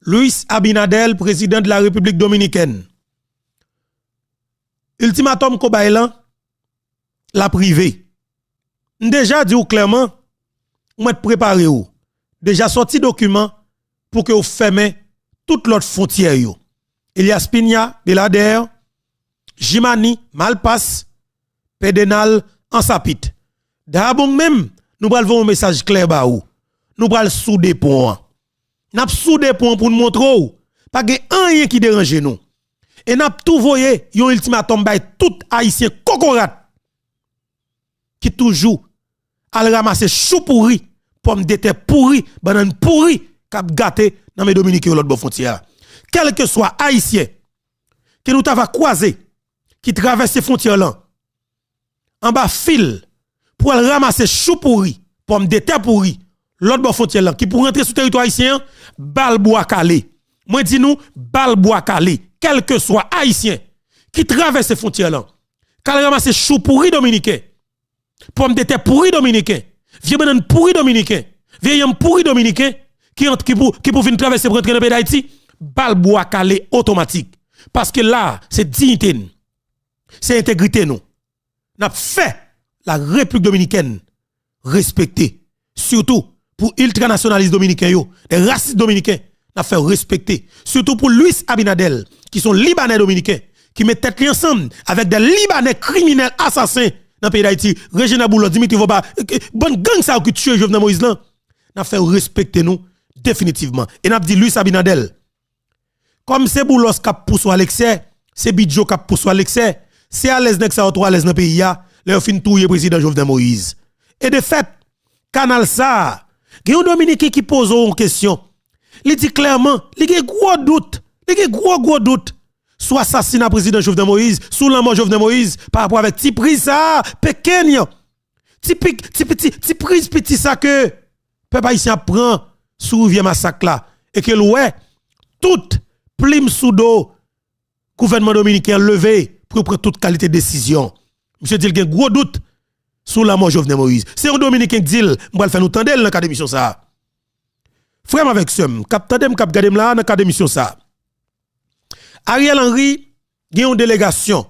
Luis Abinadel, président de la République dominicaine. Ultimatum Kobaylan, la privée. Déjà dit clairement, on va préparer ou. Déjà sorti document pour que vous fermez toute l'autre frontière yo. Elias Piña, Belader, Jimani, Malpass, Pédenal, Ansapit. D'abord même, nous allons un message clair ba ou. Nous allons souder point. N'a soudé point pour nous montrer pas que rien qui dérange nous. Et n'a tout voyé, yon ultimatum bay tout haïtien kokorat qui toujours al ramasser chou pourri, pomme de terre pourri, banane pourri k'ap gâté dans mes dominicains l'autre frontière. Quel que soit haïtien que nous t'ava croisé qui traverse ces frontières là en bas fil pour aller ramasser chou pourri, pomme de terre pourri, l'autre frontière là qui pour rentrer sur territoire haïtien, bal bois calé. Moi dis nous bal bois calé, quel que soit haïtien qui traverse ces frontières là, qu'elle ramasse chou pourri dominicain, pomme de terre pourri dominicain, vieux banane pourri dominicain, vieux yam pourri dominicain qui pour venir traverser pour rentrer dans le pays d'Haïti, bal bois calé automatique. Parce que là, c'est dignité, c'est intégrité nous. N'a fait la République dominicaine respecter, surtout pour ultranationalistes dominicains yo, des racistes dominicains, n'a fait respecter, surtout pour Luis Abinadel qui sont libanais dominicains qui mettent tête ensemble avec des libanais criminels assassins dans le pays d'Haïti, Regina Boulot, Dimitri Voba, bonne gang ça qui tue Jovenel Moïse là, n'a fait respecter nous définitivement. Et n'a dit Luis Abinadel comme c'est Boulos qui pousse à l'excès, c'est Bidjo qui pousse à l'excès, c'est à l'aise nek ça à l'aise dans le pays ya, leur fin touyer président Jovenel Moïse. Et de fait, Canal ça, il y a un Dominicain qui pose une question. Il dit clairement, il y a gros doute, gros doute sur l'assassinat président Jovenel Moïse, sous la mort Jovenel Moïse par rapport avec petit prix ça, pequeño. Petit prise petit ça que peuple haïtien prend sous rivière massacre là et que ouais, toute plim sous dos gouvernement dominicain levé pour prendre toute qualité de décision. Monsieur dit qu'il y a gros doute sous la mort Jovenel Moïse. C'est un Dominicain qui dit, on va le faire nous tendre dans la émission ça. Frère avec somme, cap tandem cap gadem là dans la émission ça. Ariel Henry a une délégation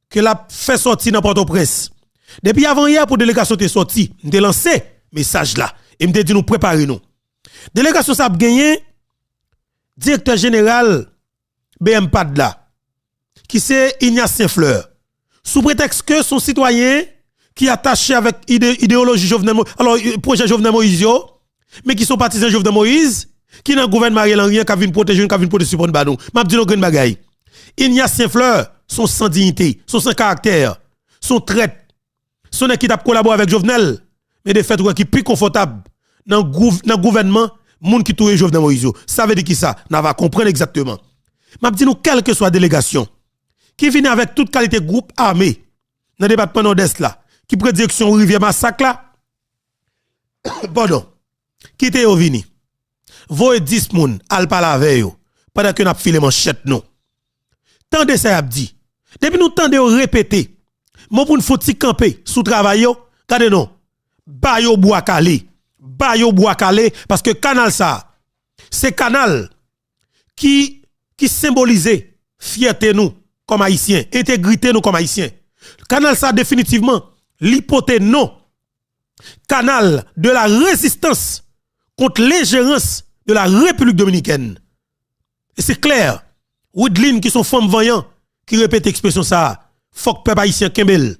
que l'a fait sortir dans Port-au-Prince. Depuis avant hier pour délégation te sorti, m'te lancé message là et m'te dit nous préparer nous. Délégation ça a gagné directeur général BM Pad là qui c'est Ignace Saint-Fleur. Sous prétexte que son citoyen qui attaché avec idéologie Jovenel Moïse, alors projet Jovenel Moïse yo, mais qui sont partisans Jovenel Moïse, qui dans gouvernement Ariel Henry qui vient protéger, qui vient protéger support ba nous. M'a dit nous grande bagaille. Ignace Saint-Fleur, son sans dignité, son sans caractère, son traite, son qui t'a collaboré avec Jovenel, mais de fait qui plus confortable dans gouvernement moun qui touye Jovenel Moïse. Ça veut dire qui ça? N'a va comprendre exactement. M'a dit nous quelle que soit délégation qui vient avec toute qualité groupe armé dans le département nord-est là, qui prend direction rivière massacre là. Pardon. Qui te yo vini? Voye 10 moun al pa la veille pendant que n'a filé manchette non. Tande ça y a dit. Depuis nous tande répéter. Mon pour nous faut camper sous travail yo, regardez non. Ba yo bois calé. Ba yo bois calé parce que canal ça c'est canal qui symbolisait fierté nous comme haïtiens, intégrité nous comme haïtiens. Canal ça définitivement l'hypothèse non. Canal de la résistance contre l'ingérence de la République dominicaine. Et c'est clair, Woodline qui sont femmes vaillants qui répètent l'expression ça, fuck peuple haïtien Kembel.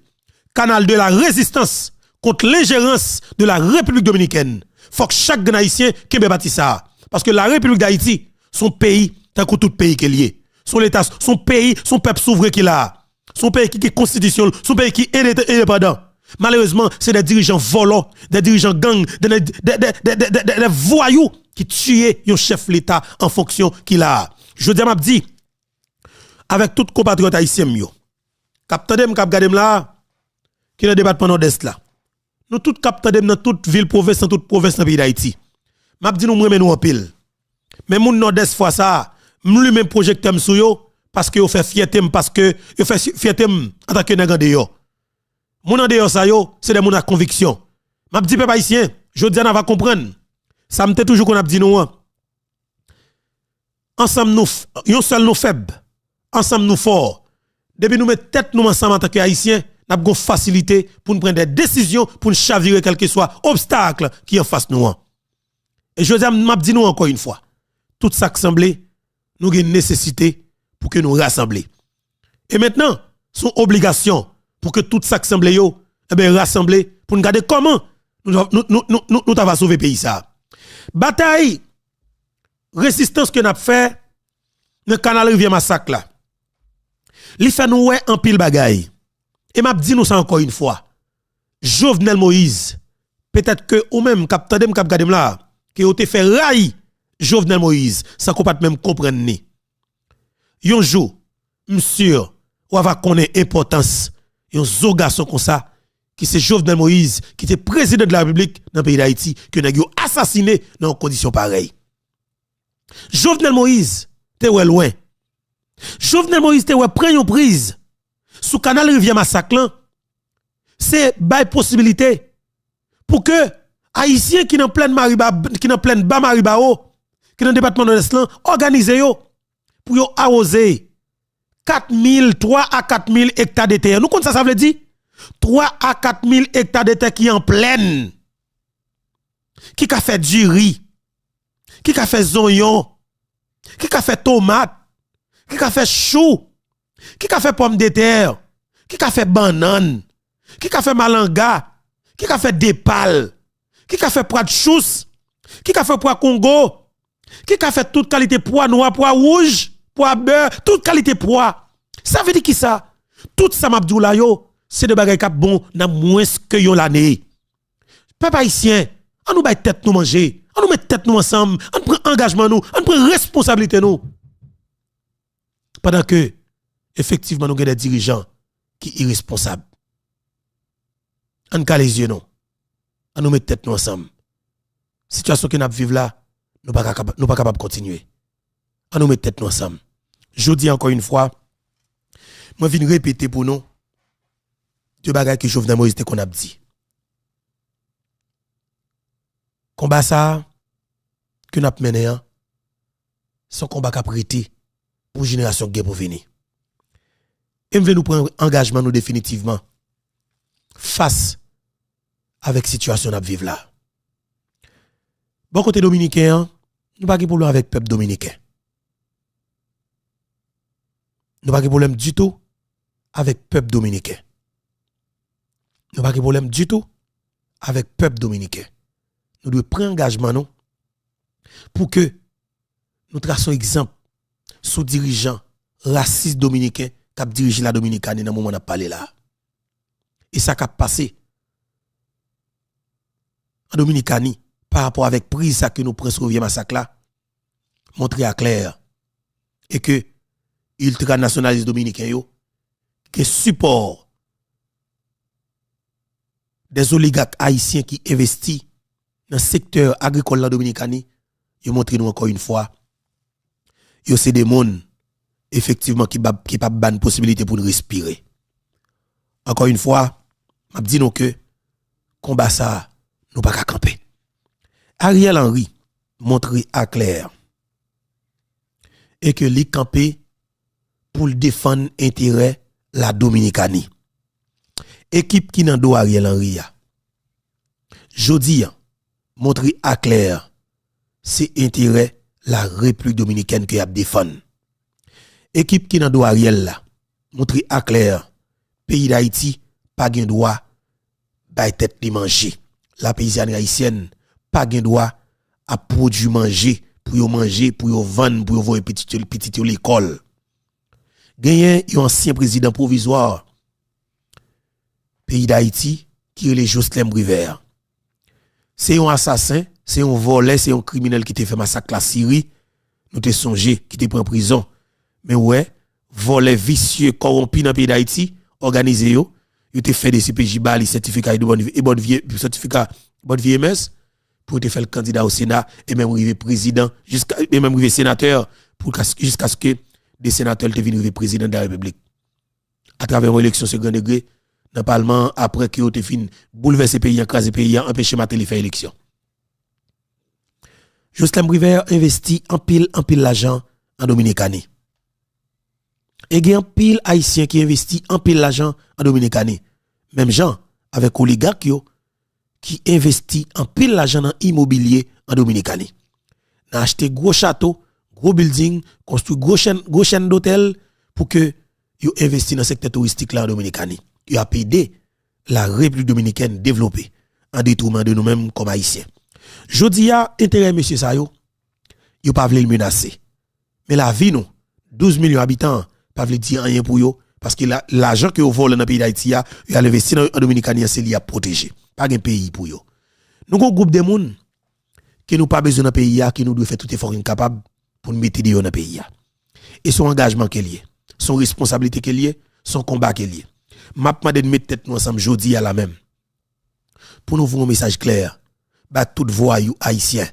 Canal de la résistance contre l'ingérence de la République dominicaine. Fuck chaque haïtien Kembel bâti ça. Parce que la République d'Haïti, son pays, tant que tout pays qui est lié. Son état, son pays, son peuple souverain qu'il a. Son pays qui est constitutionnel, son pays qui est indépendant. Malheureusement, c'est des dirigeants volants, des dirigeants gangs, des voyous qui tuent un chef l'État en fonction qu'il a. Je dis à Mabdi, avec tout compatriote haïtien, captadem, capgadem là, qui est le département nord-est là. Nous tous captadem dans toute ville, province, dans toute province dans le pays d'Haïti. Mabdi nous remet nous en pile. Mais mon nord-est fois ça, m'lui même projecteur sur yo, parce que yo fait fierté, parce que yo fait fierté en tant que nègre de yo. Moun an de yo sa yo, c'est des moun à conviction. m'a dit peuple haïtien, jodi on va comprendre. Ça me toujours qu'on a dit nous. Ensemble nous, yon seul nous faible. Ensemble nous fort. Depuis nous mettre tête nous ensemble en tant qu'haïtiens, nous avons facilité pour nous prendre des décisions pour nous chavirer quel que soit obstacle qui en face nous. Et je m'a dit nous encore une fois, tout ça assemblée, nous avons une nécessité pour que nous rassembler. Et maintenant, son obligation pour que tout ça assemblée yo, eh ben rassembler pour nous garder comment nous t'avons sauvé le pays ça. Bataille résistance que nous avons fait dans le canal Rivière Massacre là. Li fait nous ouais en pile bagaille. Et m'a dit nous ça encore une fois. Jovenel Moïse, peut-être que ou même cap tandem cap gadem là, que vous te fait raï Jovenel Moïse sans qu'on pas même comprendre ni. Yon jour, monsieur, ou va connaître importance yon zo garçon comme ça qui c'est Jovenel Moïse qui était président de la République dans le pays d'Haïti que n'a assassiné dans des conditions pareilles. Jovenel Moïse te ouais loin. Jovenel Moïse te ouais prend une prise sous canal Rivière Massacre. C'est bay possibilité pour que haïtiens qui dans pleine Mariba qui dans pleine bas Maribao qui dans département de l'Est organiser yo pour yo arroser 3 à 4000 hectares de terre. Nous compte ça veut dire 3 à 4000 hectares de terre qui en pleine. Qui a fait du riz, qui a fait zognon, qui a fait tomate, qui a fait chou, qui a fait pomme de terre, qui a fait banane, qui a fait malanga, qui a fait dépal, qui a fait pois de chous, qui a fait pois Congo, qui a fait toute qualité pois noir, pois rouge, pois beurre, toute qualité pois. Ça veut dire qui ça? Tout ça m'abdoula yo, c'est de bagay kap bon nan moins que yon l'année. Peuple haïtien, on nous bay tête nous manger, on nous met tête nous ensemble, on prend engagement nous, on prend responsabilité nous. Pendant que effectivement nous avons des dirigeants qui sont irresponsables. On ka les yeux non. On nous met tête nous ensemble. Situation que nous vivons là, nous pas capable de continuer. On nous met tête nous ensemble. Je dis encore une fois, moi viens répéter pour nous deux bagages que Jovenel Moïse qu'on a dit. Combat ça que nous avons mené, c'est combat qui a prêté pour la génération qui pour venir. Et nous prendre engagement nous définitivement face avec la situation que nous vivons là. Bon côté dominicain, nous pas de problème avec le peuple dominicain. Nous pas de problème du tout avec le peuple dominicain. Nous pas de problème du tout avec le peuple dominicain. Nous devons prendre engagement nous pour que nous traçons exemple sous dirigeants racistes dominicains qui dirigent la Dominicanie dans le moment où on a parlé là. Et ça qui a passé en Dominicanie par rapport avec prise ça que nous prenons sur Rivière Massacre là, montrer à clair et que ultranationalistes dominicains yo que support des oligarques haïtiens qui investissent dans le secteur agricole en Dominicanie, yo montre nous encore une fois yo c'est des monde effectivement qui pas ban possibilité pour nous respirer. Encore une fois, m'a dit nous que combat ça nous pas qu'à camper. Ariel Henry montre à clair et que li camper pour défendre intérêt la Dominicanie. Équipe qui nan do Ariel Henry a jodi montre à clair c'est intérêt la République dominicaine que y a défendre. Équipe qui nan do Ariel là montre à clair pays d'Haïti pas gen droit bay tête li manger. La paysanne haïtienne pas gen droit à produire manger pour yo manger, pour yo vendre, pour yo voyer petit l'école. Genyen yon ancien président provisoire pays d'Haïti qui est le Jocelyn Briver. C'est un assassin, c'est un voleur, c'est un criminel qui te fait massacre la Syrie. Nous te songé qui te prend en prison. Mais ouais, voleur vicieux corrompu dans le pays d'Haïti, organisé yo, yo te fait des CPJ bali certificat de bonne vie certificat bonne vie MS pour te faire le candidat au Sénat et même arriver président jusqu'à même arriver sénateur pour jusqu'à ce que des sénateurs te viennent arriver président de la République. À travers une élection second degré dans le Parlement après que vous avez fini bouleverser pays, écraser pays, empêcher Matéli faire élection. Jocelyn Briver investit en pile l'argent en Dominicanie. Et il y a un pile haïtien qui investit en pile l'argent en Dominicanie. Même gens avec oligarques qui investit en pile l'argent dans immobilier en Dominicanie. N'a acheté gros château, gros building, construit gros chaîne d'hôtel pour que yo investi dans le secteur touristique là en Dominicanie. Yo a aidé la République dominicaine développer en détournement de nous-mêmes comme haïtiens. Jodi a intérêt monsieur sa yo pas vle le menacer. Mais la vie nous 12 millions d'habitants pas vle dire rien pour yo parce que l'argent que vous volez dans le pays d'Haïti a investi en Dominicanie c'est li a protéger. Pas un pays pour yo. Nous un groupe de monde qui nous pas besoin dans pays qui nous doit faire tout effort incapable pour nous mettre dans le pays. Et son engagement qu'il y son responsabilité qu'il y son combat qu'il y m'a demandé de mettre tête nous ensemble jodi à la même pour nous voir un message clair ba tout voyou haïtien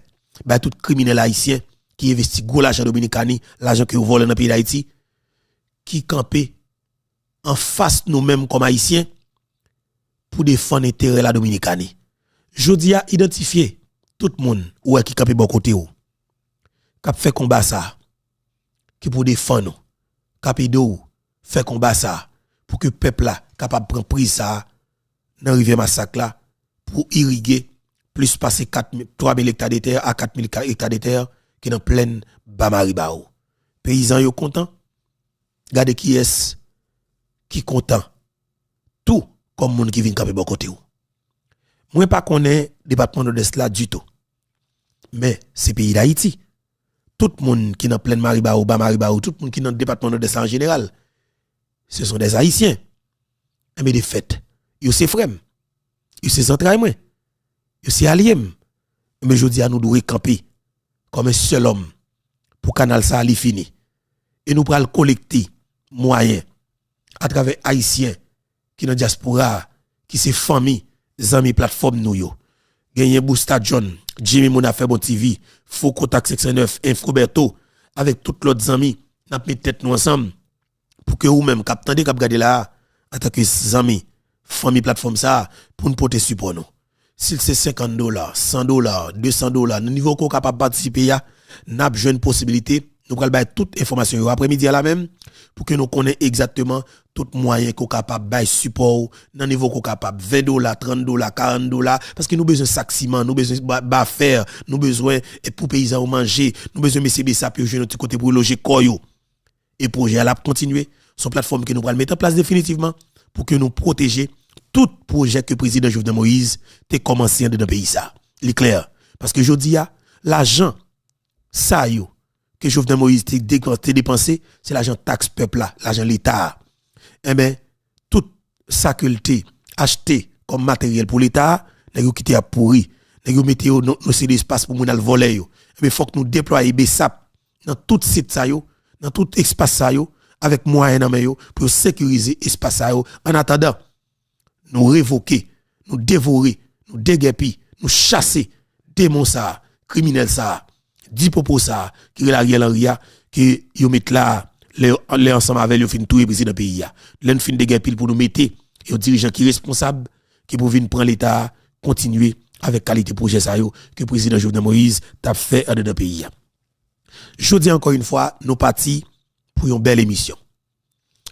ba tout criminel haïtien qui investit gros l'argent dominicain l'argent que vous volez dans le pays d'Haïti qui campé en face nous-mêmes comme haïtiens pour défendre intérêt la Dominicanie. Jodi a identifié tout le monde ou qui campé bon côté ou qui fait combat ça qui pour défendre nous qui fait combat ça pour que peuple là capable prendre prise ça dans rivière massacre là pour irriguer plus passer 3000 hectares de terre à 4000 hectares de terre qui dans pleine Bamaribao. Paysans yo content. Regardez qui est qui content. Tout comme monde qui vient camper bon côté ou. Moi pas connais département nord-est là du tout. Mais c'est pays d'Haïti. Tout le monde qui dans pleine Maribao, Bamaribao, tout le monde qui dans le département nord-est en général, ce sont des haïtiens. Mais de fait, yo c'est frère. Yo c'est entrailles moi. Yo c'est allié. Mais je dis à nous devons camper comme un seul homme pour canal ça ali fini. Et nous pral collecter moyens à travers haïtiens qui dans diaspora, qui c'est famille, amis plateforme nous yo. Gagné Bousta John, Jimmy Monafé Bon TV, Faux Contact 609, Infroberto avec tous l'autres amis, n'a mis tête nous ensemble pour que vous même cap tande cap garder là en tant que amis, famille plateforme ça pour nous porter support nous. S'il c'est $50, $100, $200, le niveau qu'on capable participer ya, n'a besoin de possibilité, nous pral bailler toute information après-midi à la même pour que nous connaissions exactement tout moyen qu'on capable bailler support dans niveau qu'on capable $20, $30, $40 parce que nous besoin sac ciment, nous besoin ba fer, nous besoin et pour paysans manger, nous besoin MCB ça pour jouer notre côté pour loger koyo. Et projet à la continuer, son plateforme que nous pral mettre en place définitivement pour que nous protéger tout projet que le président Jovenel Moïse a commencé dans le pays ça. Il est clair parce que je dis l'argent ça yo que Jovenel Moïse a dépensé, c'est l'argent taxe peuple là, l'argent l'État. Eh ben tout ça que l'État acheté comme matériel pour l'État, nèg yo quitté à pourri, nèg yo mettez nos espace pour moun al voler yo. Mais faut que nous déployer BESAP dans tout site ça yo, dans tout espace ça yo avec moyens dans yo pour sécuriser espace ça yo en attendant nous révoquer, nous dévorer, nous déguerpir, nous chasser démons ça, criminels ça, dipopo ça, qui est la Ariel Henry qui yo met là les ensemble avec yo fin tout président pays ya. L'en fin déguerpir pour nous mettre et dirigeants qui responsable qui pour venir prendre l'état, continuer avec qualité projet ça yo que président Jovenel Moïse t'a fait dans le pays ya. Je dis encore une fois, nous partis pour une belle émission.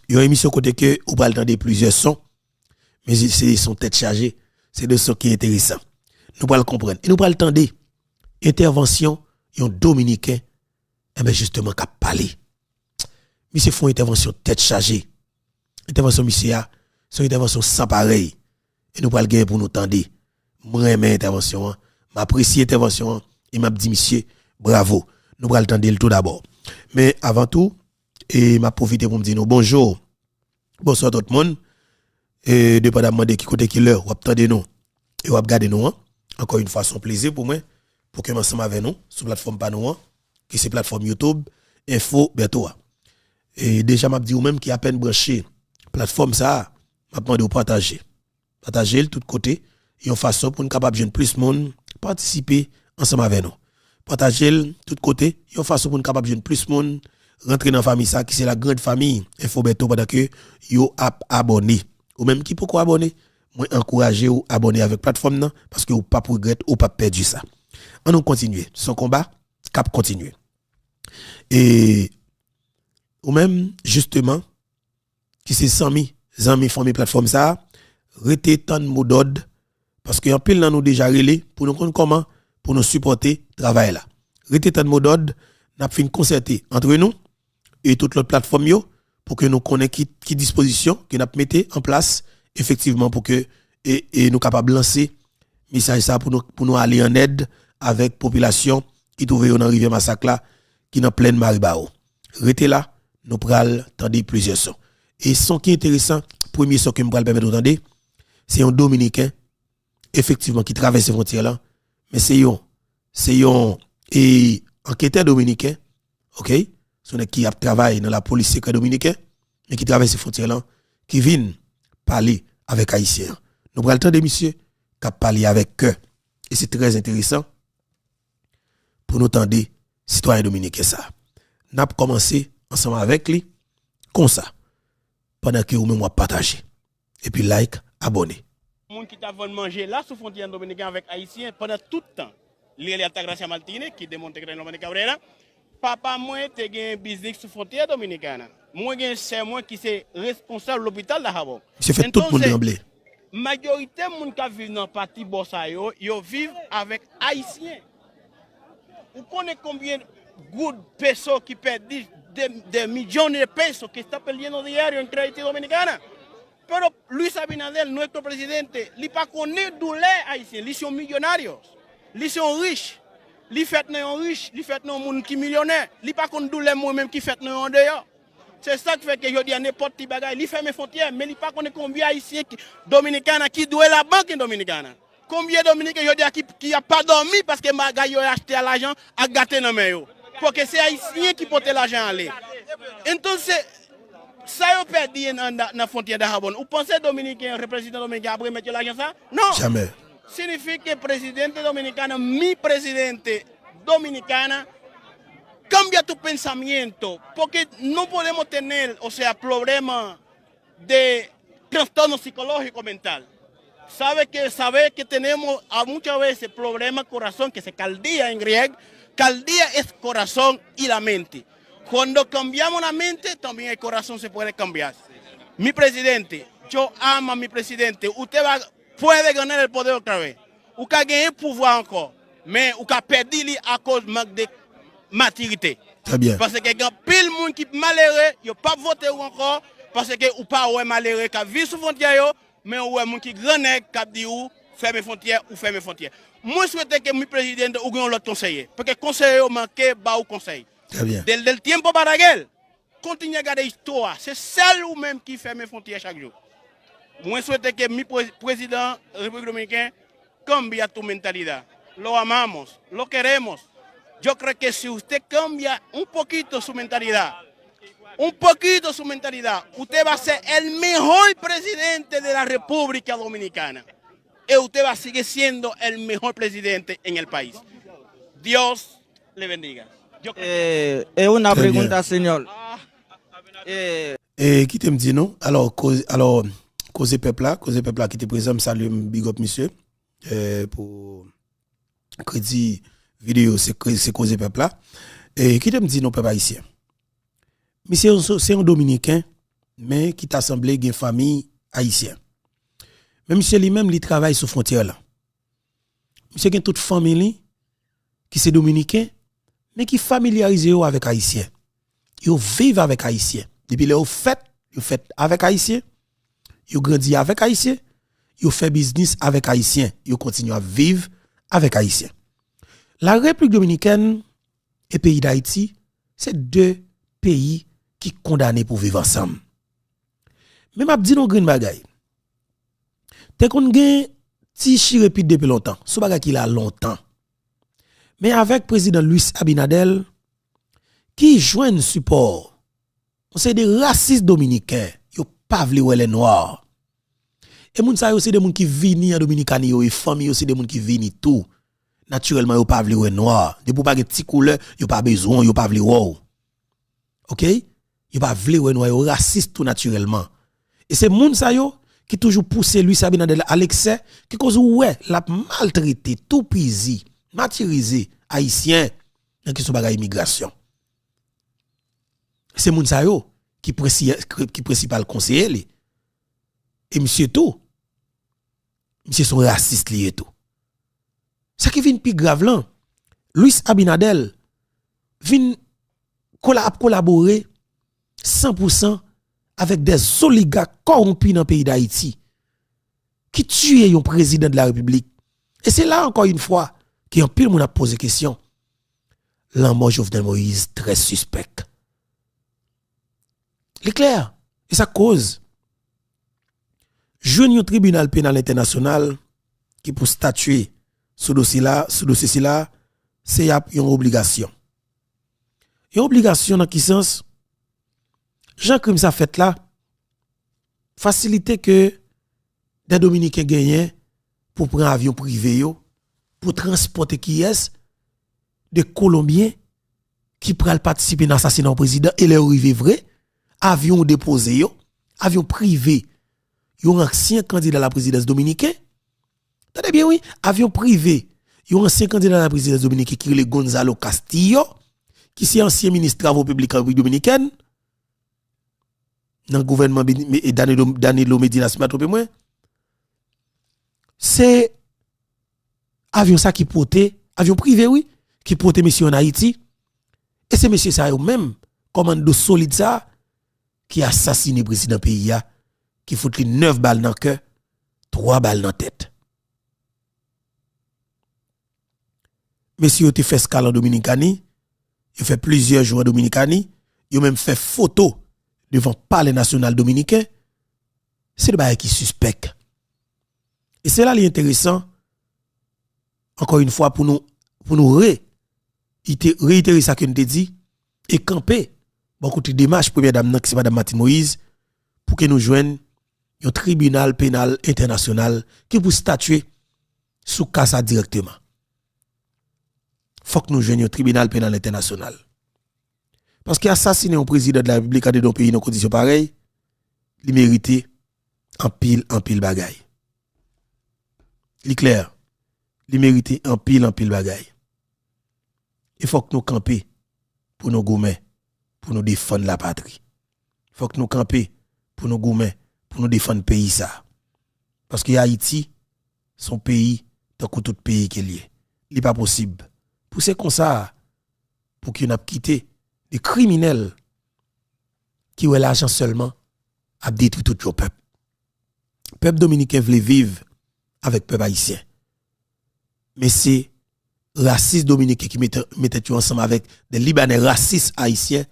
Une émission côté que vous pouvez entendre plusieurs sons. Mais c'est son tête chargée, c'est de ce qui est intéressant. Nous pourrons le comprendre. Et nous pourrons entendre intervention d'un Dominicain, et bien justement, qui a parlé. Monsieur font intervention tête chargée. Intervention, monsieur, c'est une intervention sans pareil. Et nous pourrons le gagner pour nous entendre. Moi, j'aime intervention, m'apprécie intervention, et m'a dit, monsieur, bravo. Nous pourrons entendre le tout d'abord. Mais avant tout, et m'a profité pour me dire bonjour, bonsoir tout le monde. Et dépendamment de qui côté qui l'heure, ou attendez nous et ou regarder nous. Encore une fois, c'est un plaisir pour moi pour que ensemble avec nous sur plateforme pas nous qui c'est plateforme YouTube Info Berto. Et déjà m'a dit ou même qui à peine branché plateforme ça, m'a demandé de partager. Partager de tous côtés et en façon pour nous capable jeune plus monde participer ensemble avec nous. Partager de tous côtés et en façon pour nous capable jeune plus monde rentrer dans la famille ça qui c'est la grande famille Info Berto pendant que yo abonné. ou même qui pourquoi abonner, moi encourager ou abonner avec plateforme nan parce que ou pas regretter ou pas perdu ça. On nous continuer, son combat cap continuer. Et ou même justement qui c'est 100 000 amis famille plateforme ça, rete tant mot d'ordre parce que en pile nan nous déjà relé pour nous connaître comment pour nous supporter travail là. Rete tant mot d'ordre, n'a fin concerter entre nous et toute l'autre plateforme yo pour que nous connaissions qui disposition que nous mettez en place effectivement pour que et nous capables lancer message ça pour nous aller en aide avec population qui trouve dans rivière massacre là qui dans pleine Maribao. Restez là, nous pral tendre plusieurs sons. Et son qui est intéressant, premier son que me pral permettre d'entendre, c'est un dominicain effectivement qui traverse ces frontières là, mais c'est un et enquêteur dominicain, OK? Son qui a travaillé dans la police secrète dominicaine mais qui traverse ces frontières là qui vient parler avec haïtiens. Nous pral tendre monsieur qui parler avec eux et c'est très intéressant pour nous tendre citoyen dominicain ça. N'a commencé ensemble avec lui comme ça pendant que vous même partager et puis like, abonner. Moun qui t'a vendu manger là sous frontière dominicaine avec haïtien pendant tout le temps. Lié à Gracia Martinez qui démontre que dans Cabrera, papa moi te gain business sous frontière dominicaine. Moi gain c'est moi qui c'est responsable de l'hôpital de Habon. C'est fait tout le monde d'emblée. Majorité moun qui vivent dans partie bossa yo vivent avec haïtien. Vous connaissez combien de pesos qui perdent des millions de pesos que está perdiendo diario en crédito dominicana? Pero Luis Abinader, nuestro presidente, li pa connaît douleur haïtien, li sont millionnaires, li sont riches, li fait non riche, li fait non moun qui millionnaire, li pa connaît douleur moi-même qui fait non en dehors. C'est ça qui fait que je dis à n'importe qui bagaille, li ferme frontières, mais li pa connaît combien haïtien dominicains qui doit la banque dominicaine. Combien de Dominicains qui a pas dormi parce que Magayo a acheté l'argent à gâter dans main. Parce que c'est haïtien qui porte l'argent aller. Entonces ça yo perdu dans la frontière de Habon. Vous pensez Dominicain, représentant dominicain après mettre l'argent ça? Non. Jamais. Signifie que président dominicano, mi presidente dominicana cambia tu pensamiento porque no podemos tener, o sea, problemas de trastorno psicológico mental. Sabe que tenemos a muchas veces problemas corazón, que se caldía en griego. Caldía es corazón y la mente. Cuando cambiamos la mente, también el corazón se puede cambiar. Mi presidente, yo amo a mi presidente. Usted puede ganar el poder otra vez. Usted a gagné el pouvoir encore. Mais usted a perdu à cause de maturité. Très bien. Parce que quand pile monde qui malheureux, il pas voté encore parce que ou pas ouais malheureux qui vit sous frontière. Mais ouais moun qui grand nèg qui dit ou fermer frontière ou fermer frontière. Moi souhaite que mi président ou l'autre conseiller parce que conseiller manqué ba ou conseil. Très bien. Del tiempo Balaguer, continue à garder l'histoire, c'est celle ou même qui ferme frontière chaque jour. Moi souhaite que mi président République Dominicaine cambie tu mentalidad. Lo amamos, lo queremos. Yo creo que si usted cambia un poquito su mentalidad, usted va a ser el mejor presidente de la República Dominicana. Y usted va a seguir siendo el mejor presidente en el país. Dios le bendiga. Es una Très pregunta, bien. señor. Qui te me dit non? Alors, cause peuple là qui te présente, salut, big up monsieur, pour crédit vidéo, c'est cause peuple là. Et qui te me dit non, peuple haïtien? Monsieur, c'est un Dominicain, mais qui t'a semblé une famille haïtienne. Mais monsieur lui-même, il travaille sur frontière là. Monsieur a toute famille qui c'est Dominicain, mais qui familiarisé avec haïtien. Ils vivent avec haïtien. Depuis le fait avec haïtien, ils grandi avec haïtien, ils fait business avec haïtien, ils continuent à vivre avec haïtien. La République dominicaine et pays d'Haïti, c'est deux pays qui condamnés pour vivre ensemble. Mais m'a dit non green bagay. T'es qu'on gen ti chirepit depuis longtemps, ce bagay qui a longtemps. Mais avec président Luis Abinader qui joint support, on sait des racistes dominicains, yo pas vle wè les noirs. Et moun sa yo c'est des moun qui vini en Dominicani yo et famille yo c'est des moun qui vini tout. Naturellement yo pas vle wè noir. De pou pa gen ti couleur, yo pas besoin, yo pas vle wè. OK? Yo pas vle wè noir, yo raciste tout naturellement. Et c'est moun sa yo qui toujours pousse Luis Abinadel à l'excès, qui cause ouais, la maltraité, tout pisi, martyrisé haïtien dans question bagay immigration. C'est moun sa yo qui principal conseiller et monsieur tout. Monsieur sont racistes lié tout. Ça qui vient plus grave là. Luis Abinadel vient collaborer 100% avec des oligarques corrompus dans le pays d'Haïti qui tuent un président de la République. Et c'est là encore une fois qu'il y a un pile moun a posé question. L'amour Jovenel Moïse très suspect. C'est clair. Et ça cause. Jeune un tribunal pénal international qui pour statuer ce dossier-là, c'est une obligation. Une obligation dans quel sens? Jean crime ça fait là, faciliter que des Dominicains gagnent pour prendre un avion privé yo, pour transporter qui est des Colombiens qui prennent participer dans l'assassinat du président et les arrivés vrai, avion déposé yo, avion privé. Yon ancien candidat à la présidence dominicaine. Attendez bien oui, avion privé. Yon ancien candidat à la présidence dominicaine qui est le Gonzalo Castillo, qui est ancien ministre des Travaux publics en République dominicaine. Dans le gouvernement Danilo Medina, c'est avion ça qui portait, avion privé oui, qui portait monsieur en Haïti. Et c'est monsieur ça même, commando solide ça, qui a assassiné le président pays, qui fout 9 balles dans le cœur, 3 balles dans la tête. Monsieur a fait escale en Dominicanie, il fait plusieurs jours en Dominicanie, il a même fait photo devant le palais national dominicain. C'est le bail qui suspect. Et c'est là l'intéressant, encore une fois, pour nous réitérer ça que nous te dit, et camper, beaucoup de démarches, première dame, c'est Mme Martine Moïse, pour que nous joignent un tribunal pénal international qui pour statuer sous cas directement. Faut que nous joignions un tribunal pénal international. Parce qu'assassiner un président de la République dans un pays dans conditions pareilles, il mérite en pile bagaille. Il est clair. Il mérite en pile bagaille. Il faut que nous campions pour nous gommer, pour nous défendre la patrie. Il faut que nous campions pour nous gommer, pour nous défendre le pays ça. Parce que Haïti, son pays, tant que tout pays qui est lié. Il n'est pas possible. Pour c'est comme ça, pour qu'il y ait quitté des criminels qui ont l'argent seulement à détruire tout le peuple. Le peuple dominicain voulait vivre avec le peuple haïtien. Mais c'est racistes dominicains qui mettaient ensemble avec des Libanais racistes haïtiens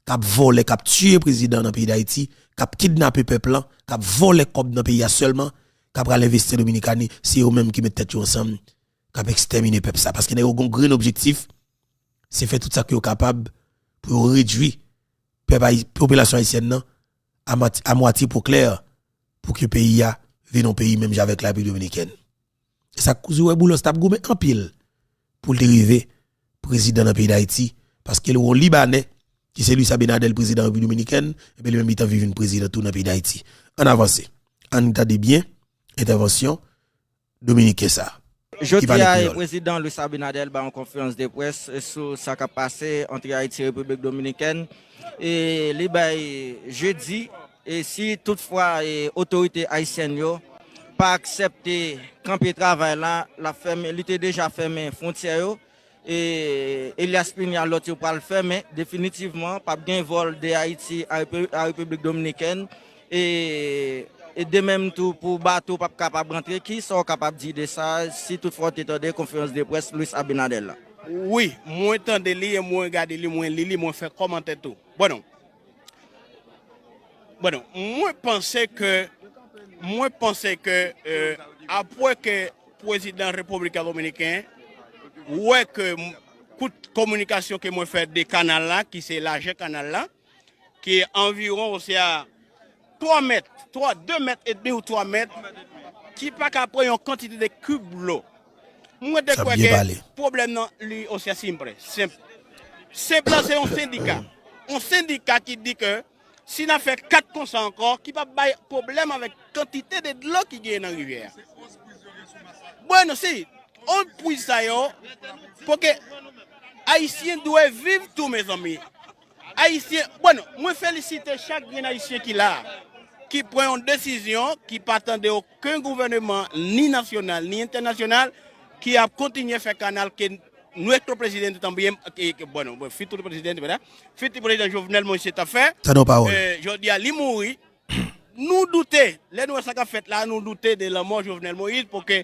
qui ont volé, qui ont tué le président dans le pays d'Haïti, qui ont kidnappé le peuple, qui ont volé le dans le pays seulement, qui ont investi dans Dominicain, c'est eux-mêmes qui mettent ensemble, qui ont exterminé le peuple. Parce qu'ils ont un grand objectif, c'est faire tout ça qu'ils sont capables pour réduire la population haïtienne à moitié pour clair, pour que le pays vienne un pays même avec la République dominicaine. Et ça cause un boulot en pile pour dériver président dans le pays d'Haïti, parce qu'il y a un Libanais qui c'est Luis Abinadel, président de la République dominicaine, et puis le même temps vivre une président tout dans le pays d'Haïti. En avance, en état de bien, intervention, Dominique ça. Je tiens le président Luis Abinadel en conférence de presse sur ce qui a passé entre Haïti et la République dominicaine. Et jeudi, et si toutefois l'autorité haïtienne n'a pas accepté camper travail là, il était déjà fermé frontière. Et Elias Pignal l'autre pour le fermer définitivement, pas bien vol de Haïti à la République dominicaine. Et de même tout pour bateau pas capable rentrer, qui sont capables de dire de ça si toutefois tu as des conférences de presse Luis Abinadel? Oui, moi entendre li et moi regarder li, moi lire, moi faire commenter tout. Bon, moi pensais que après que le président de la République dominicaine ouais que toute communication que moi fait des canaux là qui c'est l'argent canal là qui est environ aussi à 2 mètres et demi ou 3 mètres qui pas qu'après une quantité de cubes l'eau. Moi de quoi que problème non lui aussi simple. Simple c'est un syndicat. Un syndicat qui dit que si on a fait 4 comme ça encore, qui va pas problème avec la quantité de l'eau qui est dans la rivière. Bueno, si, on pousse ça, pour que Haïtiens doivent vivre tous mes amis. Haïtiens, bueno, moi félicite chaque bien Haïtien qui là, qui prend une décision, qui ne attendait aucun gouvernement, ni national, ni international, qui a continué à faire canal que notre président también, bueno, futur président, ¿verdad? Futur président Jovenel Moïse a fait. Ça n'a pas Je dis à Limouri, nous doutons, les nous ça fait là, nous doutons de la mort Jovenel Moïse pour que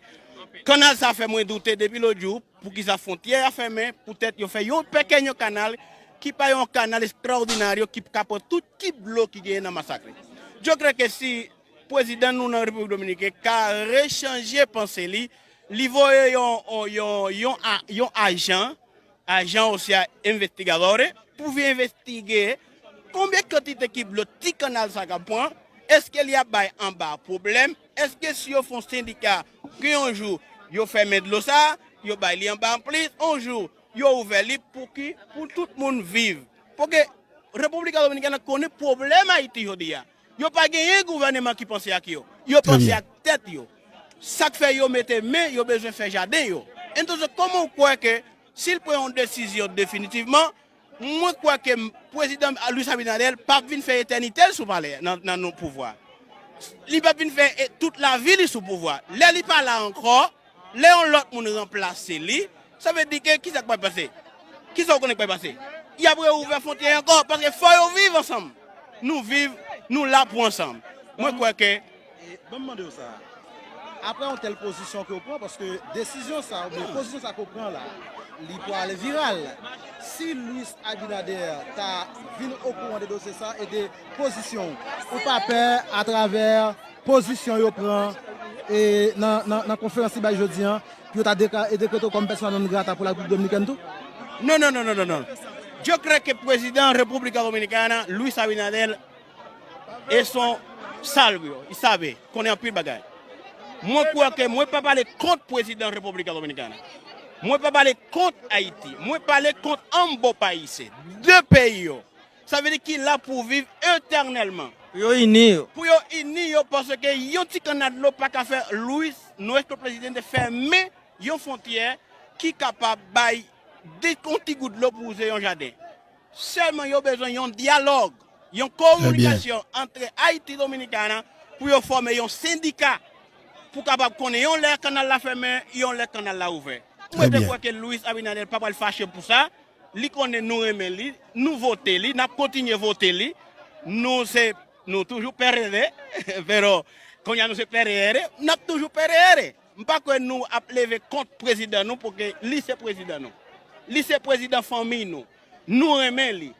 canal ça fait moins douter depuis l'autre jour, pour qu'ils sa frontière fermée, peut-être il fait un petit canal qui pas un canal extraordinaire qui capte tout type de l'eau qui est dans le massacre. Je crois que si le président de la République dominicaine a rechangé pensée li, il voit un agent aussi investigateur pour investiguer combien de quantité qui le petit canal ça point. Est-ce qu'il y a un bas problème? Est-ce que si on fait un syndicat qu'un jour il ferme de l'eau ça, il y a un bas en plus, un jour il a ouvert pour tout le monde vive. Parce que la République dominicaine connaît problème Haïti aujourd'hui. Il n'y a pas un gouvernement qui pense à qui. Il pense à tête. Ça fait yo mettre main, yo besoin faire jardin yo. Et donc comment on croit que s'il prend une décision définitivement, moi crois que le président Luis Abinader pas venir faire éternité sous palais dans nos pouvoirs. Il pas venir faire toute la vie sous pouvoir. Là il pas là encore, là on l'autre monde remplacer lui, ça veut dire que qui ça va passer? Qui ça connaît pas passer? Il a ouvert frontière encore parce que faut vivre ensemble. Nous vivons, nous là pour ensemble. Moi crois que bon demander ça. Après on telle position que prend parce que décision ça, position ça qu'on prend là, il peut aller viral. Si Luis Abinader t'a vu au courant de dossier ça et des positions, ou pas peur à travers position yo prend et dans la conférence ba jeudi puis t'a décrété comme personne non grata pour la République dominicaine tout. Non. Je crois que le président de la République dominicaine, Luis Abinader, et son salve, il savait qu'on est en pile bagaille. Moi, je crois que moi, je ne peux pas parler contre le président de la République dominicaine. Moi, je ne peux pas parler contre Haïti. Moi, je peux parler contre un beau pays. Deux pays. Ça veut dire qu'il est là pour vivre éternellement. Yo ini. Pour unir, parce que yon ti Canada pas qu'à faire Luis, notre président, de fermer une frontière qui est capable de des petits gouttes de l'eau pour user un jardin. Seulement, il y a besoin d'un dialogue, une communication entre Haïti et Dominicaine pour former un syndicat pour capable connaître leur canal la fermé et leur canal la ouvert. Moi, je crois que Luis Abinader n'est pas fâché pour ça. Lui connaît nous aimer, nous voter, nous continuer à voter, nous toujours perdre, mais quand nous sommes perdre, nous toujours perdre. Pas que nous appelons contre le président nous pour que lui c'est président nous. Lui c'est président famille nous. Nous aimons lui.